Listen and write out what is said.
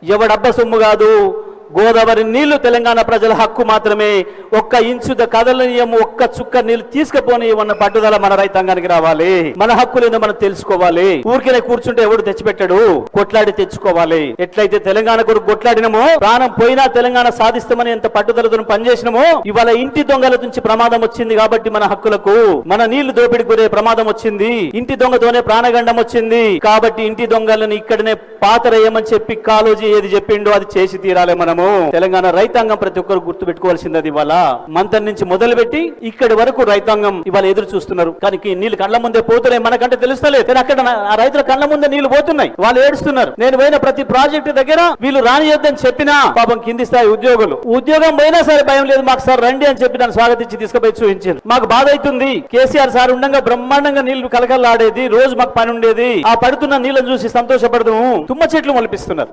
ఎవడబ్బ సొమ్ము కాదు. గోదావరి నీళ్లు తెలంగాణ ప్రజల హక్కు మాత్రమే. ఒక్క ఇంచు కదలనీయము, ఒక్క చుక్క నీళ్లు తీసుకుపోనీయమన్న పట్టుదల మన రైతాంగానికి రావాలి. మన హక్కులేదో మనం తెలుసుకోవాలి. ఊరికే కూర్చుంటే ఎవడు తెచ్చిపెట్టాడు, కొట్లాడి తెచ్చుకోవాలి. ఎట్లయితే తెలంగాణ కొరకు కొట్లాడినమో, ప్రాణం పోయినా తెలంగాణ సాధిస్తామని ఎంత పట్టుదలతో పనిచేసినమో, ఇవాళ ఇంటి దొంగల నుంచి ప్రమాదం వచ్చింది కాబట్టి మన హక్కులకు, మన నీళ్లు దోపిడి గురే ప్రమాదం వచ్చింది. ఇంటి దొంగతోనే ప్రాణగండం వచ్చింది కాబట్టి ఇంటి దొంగలను ఇక్కడనే పాతరేయమని చెప్పి కాలోజీ ఏది చెప్పిండో అది చేసి తీరాలి. మనము తెలంగాణ రైతాంగం ప్రతి ఒక్కరు గుర్తు పెట్టుకోవాల్సింది. అది ఇవాళ మంతన్ నుంచి మొదలుపెట్టి ఇక్కడి వరకు రైతాంగం ఇవాళ ఎదురు చూస్తున్నారు. కానీ నీళ్లు కళ్ళ ముందే పోతున్నాయి, మనకంటే తెలుస్తలేదు. కానీ అక్కడ ఆ రైతుల కళ్ళ ముందే నీళ్లు పోతున్నాయి, వాళ్ళు ఏడుస్తున్నారు. నేను పోయిన ప్రతి ప్రాజెక్టు దగ్గర వీళ్ళు రానియొద్దని చెప్పినా పాపం కింది స్థాయి ఉద్యోగం పోయినా సరే భయం లేదు, మాకు సార్ రండి అని చెప్పి నన్ను స్వాగతించి తీసుకుపోయి చూపించారు. మాకు బాధ అవుతుంది. కేసీఆర్ సార్ ఉండగా బ్రహ్మాండంగా నీళ్లు కలకల్లాడేది, రోజు మాకు పని ఉండేది. ఆ పడుతున్న నీళ్లను చూసి సంతోషపడదాము, తుమ్మ చెట్లు మొలిపిస్తున్నారు.